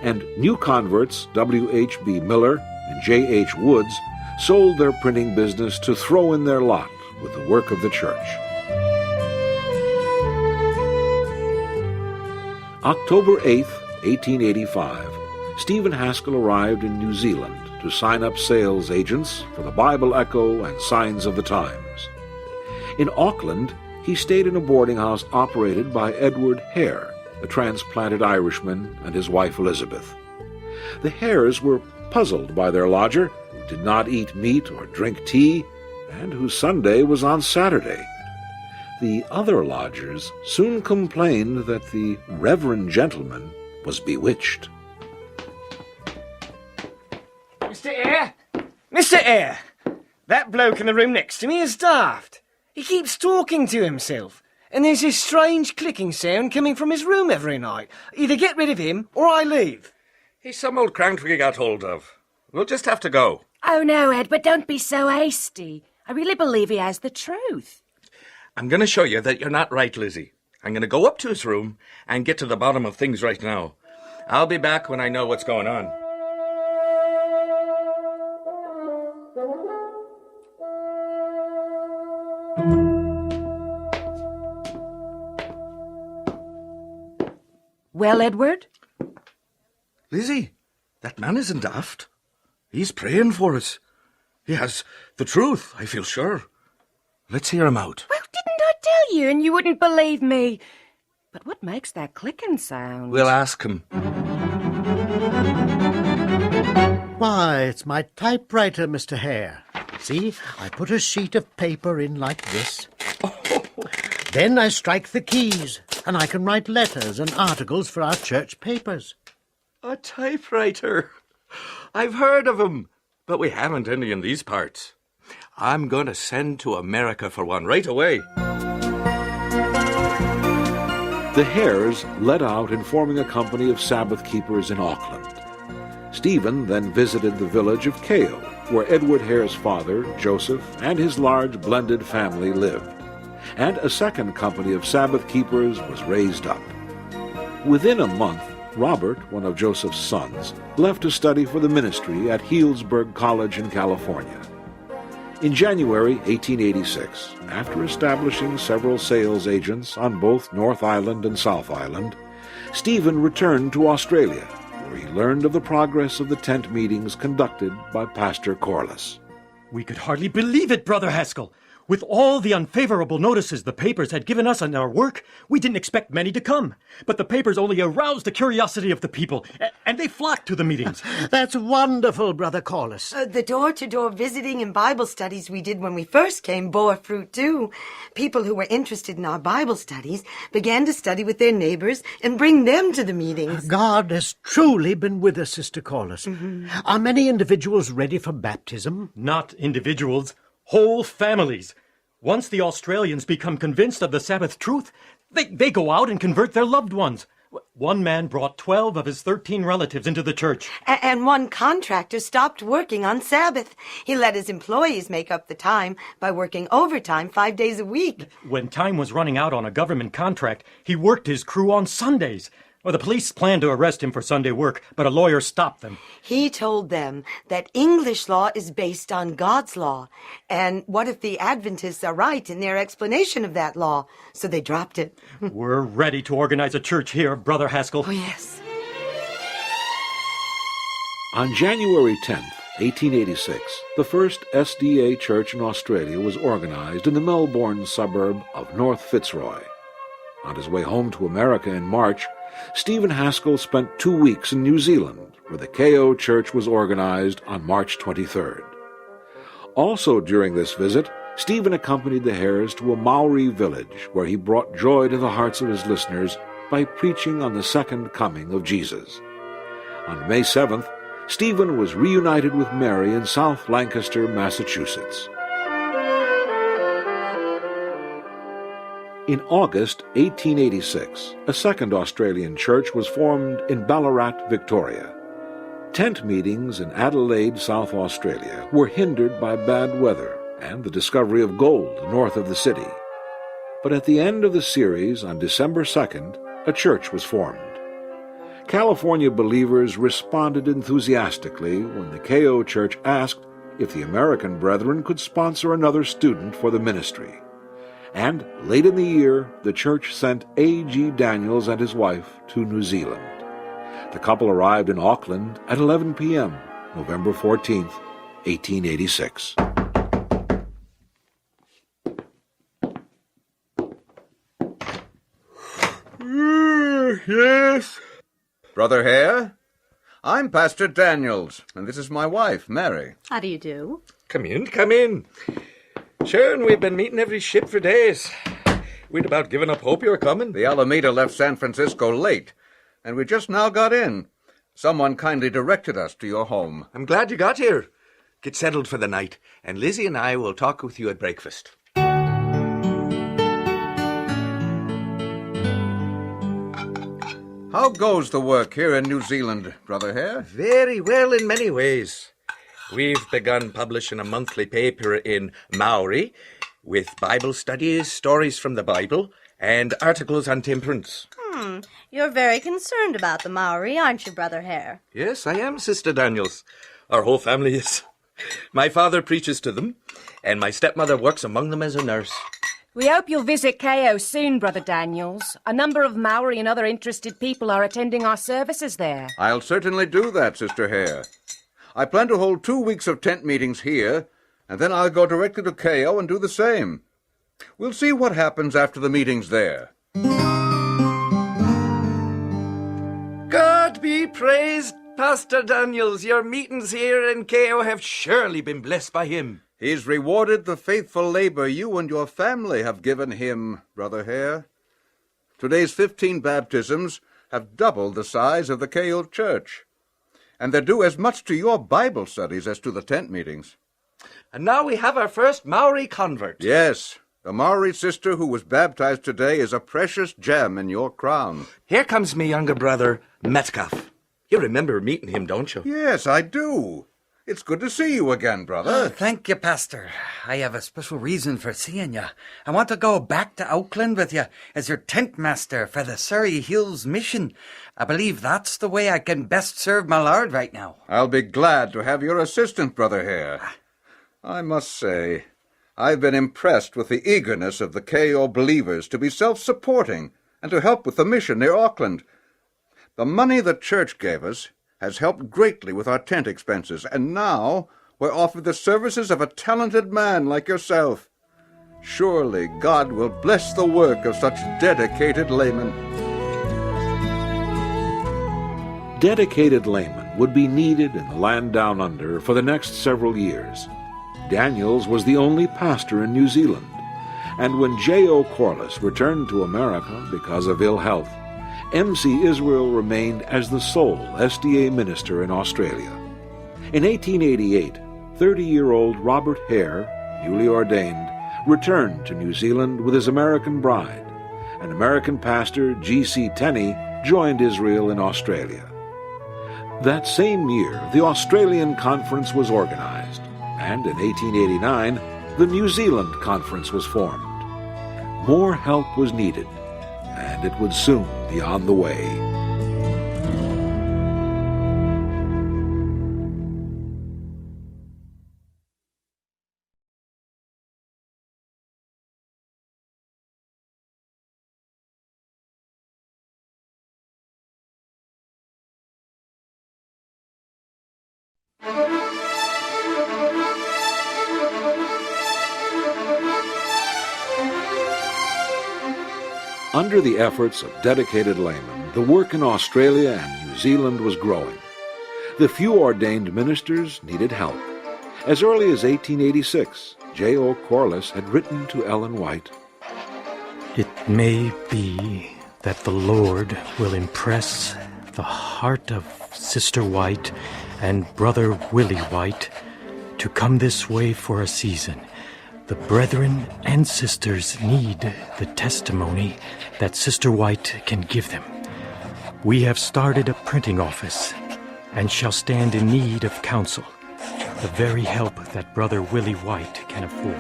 S1: and new converts W.H.B. Miller and J.H. Woods sold their printing business to throw in their lot with the work of the church. October 8, 1885, Stephen Haskell arrived in New Zealand to sign up sales agents for the Bible Echo and Signs of the Times. In Auckland, he stayed in a boarding house operated by Edward Hare, a transplanted Irishman, and his wife Elizabeth. The Hares were puzzled by their lodger, who did not eat meat or drink tea, and whose Sunday was on Saturday. The other lodgers soon complained that the reverend gentleman was bewitched.
S20: Mr. Eyre! Mr. Eyre! That bloke in the room next to me is daft. He keeps talking to himself, and there's this strange clicking sound coming from his room every night. Either get rid of him, or I leave.
S21: He's some old crank we got hold of. We'll just have to go.
S7: Oh, no, Edward, don't be so hasty. I really believe he has the truth.
S21: I'm going to show you that you're not right, Lizzie. I'm going to go up to his room and get to the bottom of things right now. I'll be back when I know what's going on.
S7: Well, Edward?
S21: Lizzie, that man isn't daft. He's praying for us. He has the truth, I feel sure. Let's hear him out.
S7: Well, didn't I tell you and you wouldn't believe me? But what makes that clicking sound?
S21: We'll ask him.
S9: Why, it's my typewriter, Mr. Hare. See, I put a sheet of paper in like this. Then I strike the keys, and I can write letters and articles for our church papers.
S21: A typewriter. I've heard of 'em, but we haven't any in these parts. I'm going to send to America for one right away.
S1: The Hares led out in forming a company of Sabbath keepers in Auckland. Stephen then visited the village of Kao, where Edward Hare's father, Joseph, and his large blended family lived, and a second company of Sabbath keepers was raised up. Within a month, Robert, one of Joseph's sons, left to study for the ministry at Healdsburg College in California. In January 1886, after establishing several sales agents on both North Island and South Island, Stephen returned to Australia, where he learned of the progress of the tent meetings conducted by Pastor Corliss.
S6: We could hardly believe it, Brother Haskell. With all the unfavorable notices the papers had given us on our work, we didn't expect many to come. But the papers only aroused the curiosity of the people, and they flocked to the meetings.
S9: That's wonderful, Brother Corliss.
S10: The door-to-door visiting and Bible studies we did when we first came bore fruit, too. People who were interested in our Bible studies began to study with their neighbors and bring them to the meetings.
S9: God has truly been with us, Sister Corliss. Are many individuals ready for baptism?
S6: Not individuals. Whole families. Once the Australians become convinced of the Sabbath truth, they go out and convert their loved ones. One man brought 12 of his 13 relatives into the church.
S10: And one contractor stopped working on Sabbath. He let his employees make up the time by working overtime 5 days a week.
S6: When time was running out on a government contract, he worked his crew on Sundays. Well, the police planned to arrest him for Sunday work, but a lawyer stopped them.
S10: He told them that English law is based on God's law. And what if the Adventists are right in their explanation of that law? So they dropped it.
S6: We're ready to organize a church here, Brother Haskell.
S10: Oh, yes.
S1: On January 10th, 1886, the first SDA church in Australia was organized in the Melbourne suburb of North Fitzroy. On his way home to America in March, Stephen Haskell spent 2 weeks in New Zealand, where the Kao Church was organized on March 23rd. Also during this visit, Stephen accompanied the Hares to a Maori village, where he brought joy to the hearts of his listeners by preaching on the second coming of Jesus. On May 7th, Stephen was reunited with Mary in South Lancaster, Massachusetts. In August 1886, a second Australian church was formed in Ballarat, Victoria. Tent meetings in Adelaide, South Australia, were hindered by bad weather and the discovery of gold north of the city. But at the end of the series, on December 2nd, a church was formed. California believers responded enthusiastically when the Kao Church asked if the American brethren could sponsor another student for the ministry. And late in the year, the church sent A.G. Daniels and his wife to New Zealand. The couple arrived in Auckland at 11 p.m., November 14th, 1886.
S8: Yes. Brother Hare, I'm Pastor Daniels, and this is my wife, Mary.
S5: How do you do?
S21: Come in, come in. Sure, and we've been meeting every ship for days. We'd about given up hope you were coming.
S8: The Alameda left San Francisco late, and we just now got in. Someone kindly directed us to your home.
S21: I'm glad you got here. Get settled for the night, and Lizzie and I will talk with you at breakfast.
S8: How goes the work here in New Zealand, Brother Hare?
S21: Very well in many ways. We've begun publishing a monthly paper in Maori with Bible studies, stories from the Bible, and articles on temperance.
S5: You're very concerned about the Maori, aren't you, Brother Hare?
S21: Yes, I am, Sister Daniels. Our whole family is. My father preaches to them, and my stepmother works among them as a nurse.
S7: We hope you'll visit KO soon, Brother Daniels. A number of Maori and other interested people are attending our services there.
S2: I'll certainly do that, Sister Hare. I plan to hold 2 weeks of tent meetings here, and then I'll go directly to KO and do the same. We'll see what happens after the meetings there.
S21: God be praised, Pastor Daniels. Your meetings here in KO have surely been blessed by him.
S2: He's rewarded the faithful labor you and your family have given him, Brother Hare. Today's 15 baptisms have doubled the size of the KO church, and they're due as much to your Bible studies as to the tent meetings.
S21: And now we have our first Maori convert.
S2: Yes, the Maori sister who was baptized today is a precious gem in your crown.
S21: Here comes me younger brother, Metcalf. You remember meeting him, don't you?
S2: Yes, I do. It's good to see you again, brother.
S17: Thank you, Pastor. I have a special reason for seeing you. I want to go back to Auckland with you as your tent master for the Surrey Hills mission. I believe that's the way I can best serve my Lord right now.
S2: I'll be glad to have your assistant, Brother Hare. I must say, I've been impressed with the eagerness of the KO believers to be self-supporting and to help with the mission near Auckland. The money the church gave us has helped greatly with our tent expenses, and now we're offered the services of a talented man like yourself. Surely God will bless the work of such dedicated laymen.
S1: Dedicated laymen would be needed in the land down under for the next several years. Daniels was the only pastor in New Zealand, and when J.O. Corliss returned to America because of ill health, M.C. Israel remained as the sole SDA minister in Australia. In 1888, 30-year-old Robert Hare, newly ordained, returned to New Zealand with his American bride, and American pastor G.C. Tenney joined Israel in Australia. That same year, the Australian Conference was organized, and in 1889, the New Zealand Conference was formed. More help was needed, and it would soon be on the way. Under the efforts of dedicated laymen, the work in Australia and New Zealand was growing. The few ordained ministers needed help. As early as 1886, J.O. Corliss had written to Ellen White,
S6: "It may be that the Lord will impress the heart of Sister White and Brother Willie White to come this way for a season. The brethren and sisters need the testimony that Sister White can give them. We have started a printing office and shall stand in need of counsel, the very help that Brother Willie White can afford."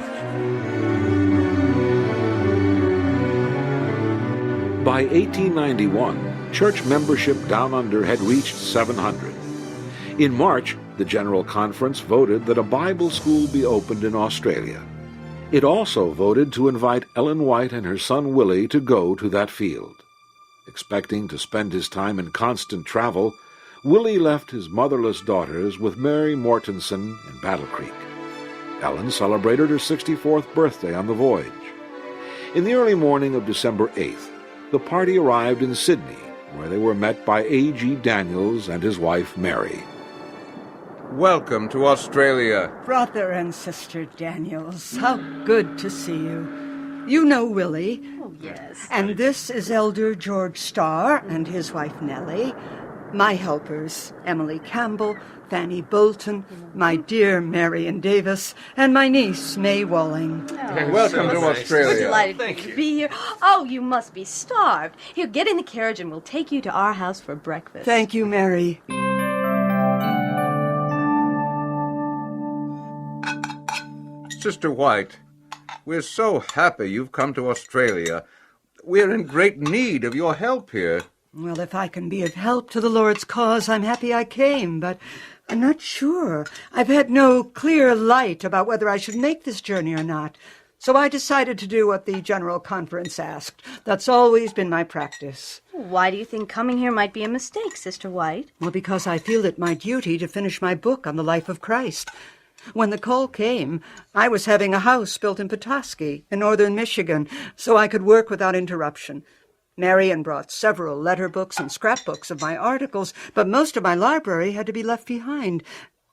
S1: By 1891, church membership down under had reached 700. In March, the General Conference voted that a Bible school be opened in Australia. It also voted to invite Ellen White and her son Willie to go to that field. Expecting to spend his time in constant travel, Willie left his motherless daughters with Mary Mortensen in Battle Creek. Ellen celebrated her 64th birthday on the voyage. In the early morning of December 8th, the party arrived in Sydney, where they were met by A.G. Daniels and his wife Mary.
S2: Welcome to Australia.
S3: Brother and Sister Daniels, how good to see you. You know Willie.
S13: Oh, yes.
S3: And this is Elder George Starr and his wife Nellie. My helpers, Emily Campbell, Fanny Bolton, my dear Marion Davis, and my niece, May Walling.
S2: Welcome to Australia.
S5: We're delighted to be here. Oh, you must be starved. Here, get in the carriage and we'll take you to our house for breakfast.
S3: Thank you, Mary.
S2: Sister White, we're so happy you've come to Australia. We're in great need of your help here.
S3: Well, if I can be of help to the Lord's cause, I'm happy I came, but I'm not sure. I've had no clear light about whether I should make this journey or not. So I decided to do what the General Conference asked. That's always been my practice.
S5: Why do you think coming here might be a mistake, Sister White?
S3: Well, because I feel it my duty to finish my book on the life of Christ. When the call came, I was having a house built in Petoskey, in northern Michigan, so I could work without interruption. Marion brought several letter books and scrapbooks of my articles, but most of my library had to be left behind.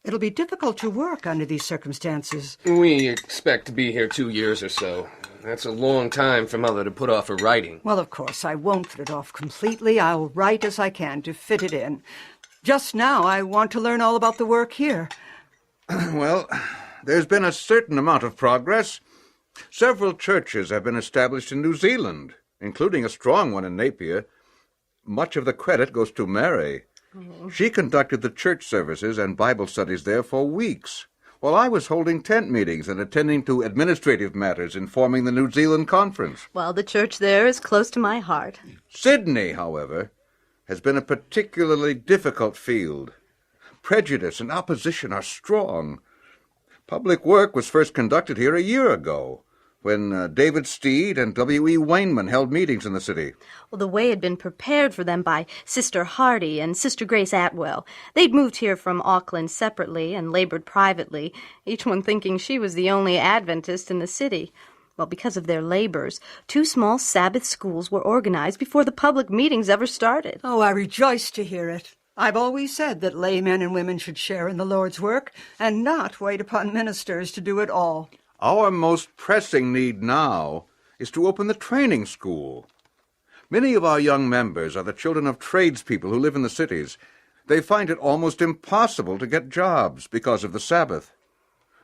S3: It'll be difficult to work under these circumstances.
S19: We expect to be here 2 years or so. That's a long time for Mother to put off her writing.
S3: Well, of course, I won't put it off completely. I'll write as I can to fit it in. Just now, I want to learn all about the work here.
S2: Well, there's been a certain amount of progress. Several churches have been established in New Zealand, including a strong one in Napier. Much of the credit goes to Mary. She conducted the church services and Bible studies there for weeks, while I was holding tent meetings and attending to administrative matters in forming the New Zealand Conference.
S5: Well, the church there is close to my heart.
S2: Sydney, however, has been a particularly difficult field. Prejudice and opposition are strong. Public work was first conducted here a year ago, when David Steed and W.E. Wayneman held meetings in the city.
S5: Well, the way had been prepared for them by Sister Hardy and Sister Grace Atwell. They'd moved here from Auckland separately and labored privately, each one thinking she was the only Adventist in the city. Well, because of their labors, 2 small Sabbath schools were organized before the public meetings ever started.
S3: Oh, I rejoice to hear it. I've always said that laymen and women should share in the Lord's work and not wait upon ministers to do it all.
S2: Our most pressing need now is to open the training school. Many of our young members are the children of tradespeople who live in the cities. They find it almost impossible to get jobs because of the Sabbath.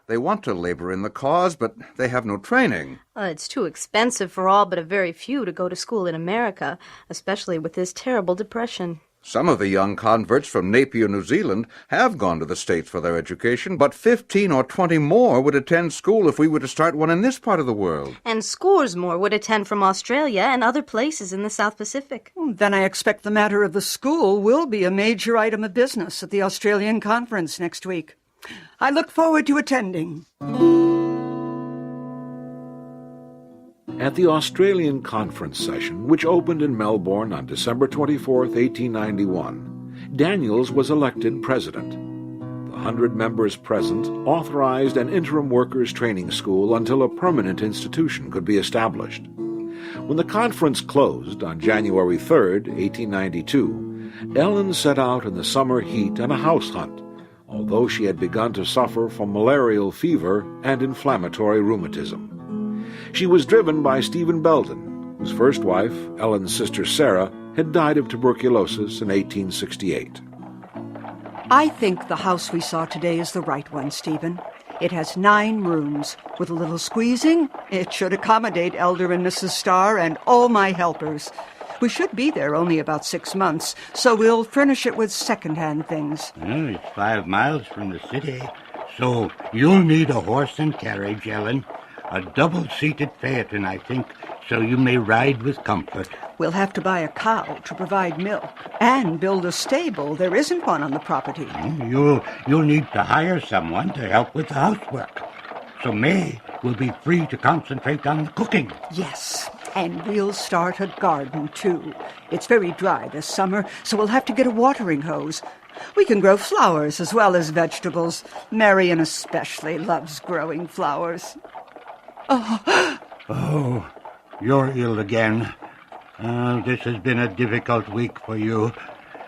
S2: They want to labor in the cause, but they have no training.
S5: It's too expensive for all but a very few to go to school in America, especially with this terrible depression.
S2: Some of the young converts from Napier, New Zealand, have gone to the States for their education, but 15 or 20 more would attend school if we were to start one in this part of the world.
S5: And scores more would attend from Australia and other places in the South Pacific.
S3: Then I expect the matter of the school will be a major item of business at the Australian Conference next week. I look forward to attending.
S1: At the Australian Conference session, which opened in Melbourne on December 24, 1891, Daniels was elected president. The 100 members present authorized an interim workers' training school until a permanent institution could be established. When the conference closed on January 3, 1892, Ellen set out in the summer heat on a house hunt, although she had begun to suffer from malarial fever and inflammatory rheumatism. She was driven by Stephen Belden, whose first wife, Ellen's sister Sarah, had died of tuberculosis in 1868.
S3: I think the house we saw today is the right one, Stephen. It has 9 rooms. With a little squeezing, it should accommodate Elder and Mrs. Starr and all my helpers. We should be there only about 6 months, so we'll furnish it with second-hand things.
S14: Well, it's 5 miles from the city, so you'll need a horse and carriage, Ellen. A double-seated phaeton, I think, so you may ride with comfort.
S3: We'll have to buy a cow to provide milk and build a stable. There isn't one on the property.
S14: You'll need to hire someone to help with the housework. So May will be free to concentrate on the cooking.
S3: Yes, and we'll start a garden, too. It's very dry this summer, so we'll have to get a watering hose. We can grow flowers as well as vegetables. Marion especially loves growing flowers.
S14: Oh, you're ill again. This has been a difficult week for you.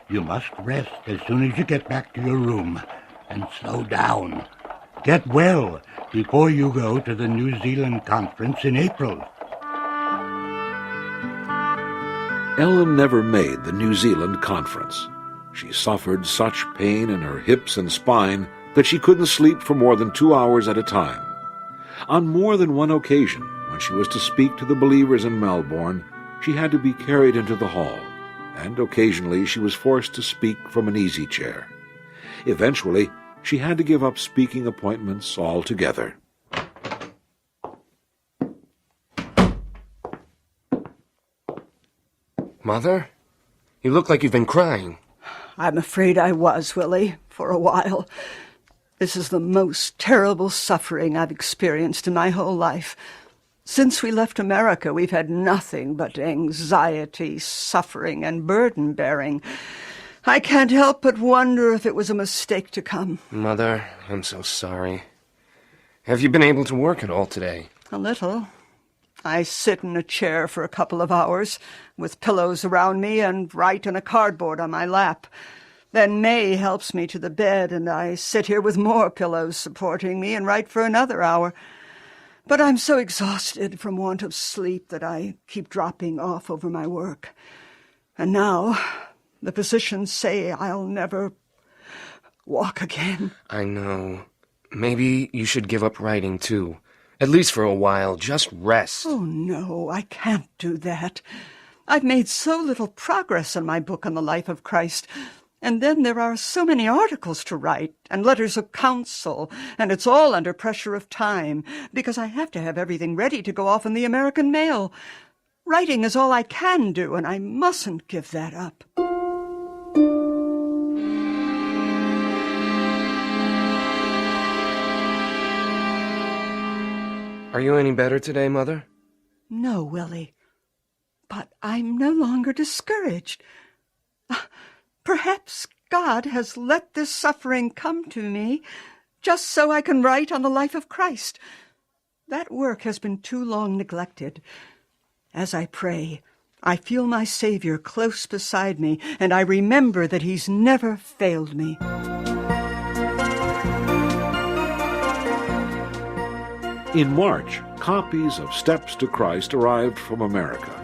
S14: You must rest as soon as you get back to your room and slow down. Get well before you go to the New Zealand Conference in April.
S1: Ellen never made the New Zealand Conference. She suffered such pain in her hips and spine that she couldn't sleep for more than 2 hours at a time. On more than one occasion, when she was to speak to the believers in Melbourne, she had to be carried into the hall, and occasionally she was forced to speak from an easy chair. Eventually, she had to give up speaking appointments altogether.
S19: Mother, you look like you've been crying.
S3: I'm afraid I was, Willie, for a while. This is the most terrible suffering I've experienced in my whole life. Since we left America, we've had nothing but anxiety, suffering, and burden-bearing. I can't help but wonder if it was a mistake to come.
S19: Mother, I'm so sorry. Have you been able to work at all today?
S3: A little. I sit in a chair for a couple of hours, with pillows around me, and write on a cardboard on my lap. Then May helps me to the bed, and I sit here with more pillows supporting me and write for another hour. But I'm so exhausted from want of sleep that I keep dropping off over my work. And now the physicians say I'll never walk again.
S19: I know. Maybe you should give up writing, too. At least for a while. Just rest.
S3: Oh, no, I can't do that. I've made so little progress in my book on the life of Christ. And then there are so many articles to write, and letters of counsel, and it's all under pressure of time, because I have to have everything ready to go off in the American mail. Writing is all I can do, and I mustn't give that up.
S19: Are you any better today, Mother?
S3: No, Willie. But I'm no longer discouraged. Perhaps God has let this suffering come to me just so I can write on the life of Christ. That work has been too long neglected. As I pray, I feel my Savior close beside me, and I remember that He's never failed me.
S1: In March, copies of Steps to Christ arrived from America.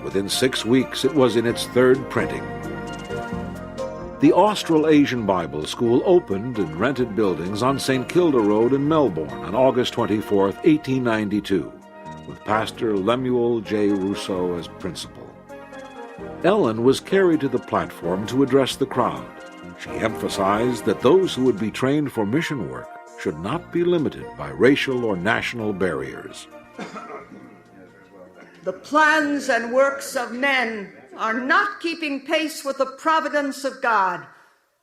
S1: Within 6 weeks, it was in its third printing. The Australasian Bible School opened in rented buildings on St. Kilda Road in Melbourne on August 24, 1892, with Pastor Lemuel J. Rousseau as principal. Ellen was carried to the platform to address the crowd. She emphasized that those who would be trained for mission work should not be limited by racial or national barriers.
S3: The plans and works of men are not keeping pace with the providence of God.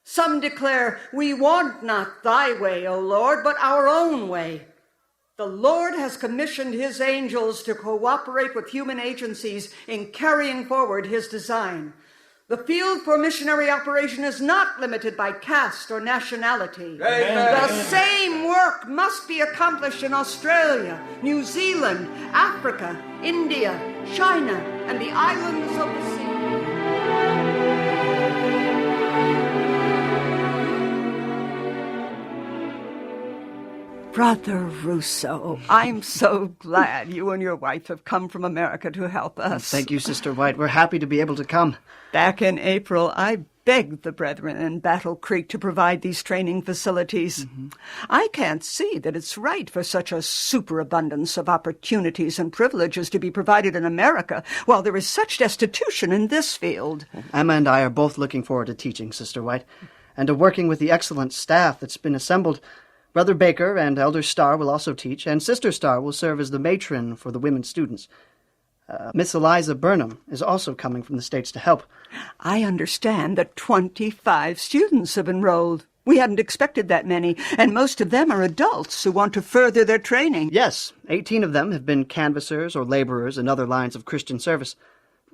S3: Some declare, "We want not thy way, O Lord, but our own way." The Lord has commissioned his angels to cooperate with human agencies in carrying forward his design. The field for missionary operation is not limited by caste or nationality.
S2: Amen.
S3: The same work must be accomplished in Australia, New Zealand, Africa, India, China, and the islands of the sea. Brother Rousseau, I'm so glad you and your wife have come from America to help us.
S16: Thank you, Sister White. We're happy to be able to come.
S3: Back in April, I begged the brethren in Battle Creek to provide these training facilities. I can't see that it's right for such a superabundance of opportunities and privileges to be provided in America while there is such destitution in this field.
S16: Emma and I are both looking forward to teaching, Sister White, and to working with the excellent staff that's been assembled. Brother Baker and Elder Starr will also teach, and Sister Starr will serve as the matron for the women students. Miss Eliza Burnham is also coming from the States to help.
S3: I understand that 25 students have enrolled. We hadn't expected that many, and most of them are adults who want to further their training.
S16: Yes, 18 of them have been canvassers or laborers in other lines of Christian service.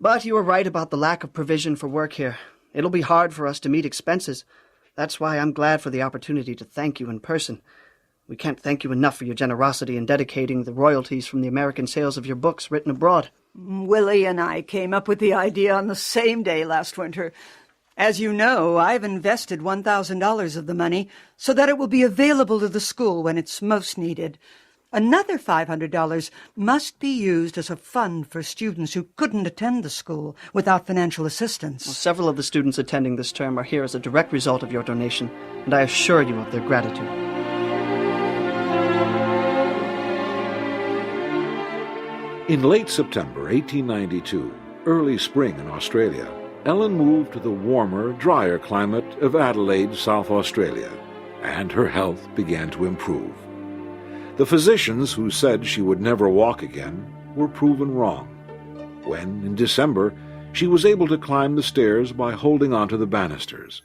S16: But you were right about the lack of provision for work here. It'll be hard for us to meet expenses. That's why I'm glad for the opportunity to thank you in person. We can't thank you enough for your generosity in dedicating the royalties from the American sales of your books written abroad.
S3: Willie and I came up with the idea on the same day last winter. As you know, I've invested $1,000 of the money so that it will be available to the school when it's most needed. Another $500 must be used as a fund for students who couldn't attend the school without financial assistance.
S16: Well, several of the students attending this term are here as a direct result of your donation, and I assure you of their gratitude.
S1: In late September 1892, early spring in Australia, Ellen moved to the warmer, drier climate of Adelaide, South Australia, and her health began to improve. The physicians who said she would never walk again were proven wrong, when, in December, she was able to climb the stairs by holding onto the banisters.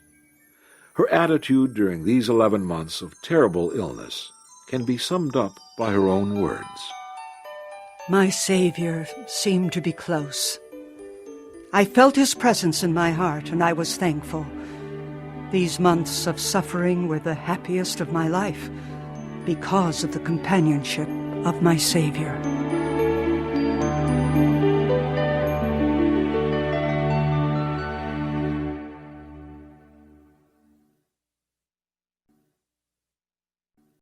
S1: Her attitude during these 11 months of terrible illness can be summed up by her own words.
S3: My Savior seemed to be close. I felt his presence in my heart, and I was thankful. These months of suffering were the happiest of my life because of the companionship of my Savior.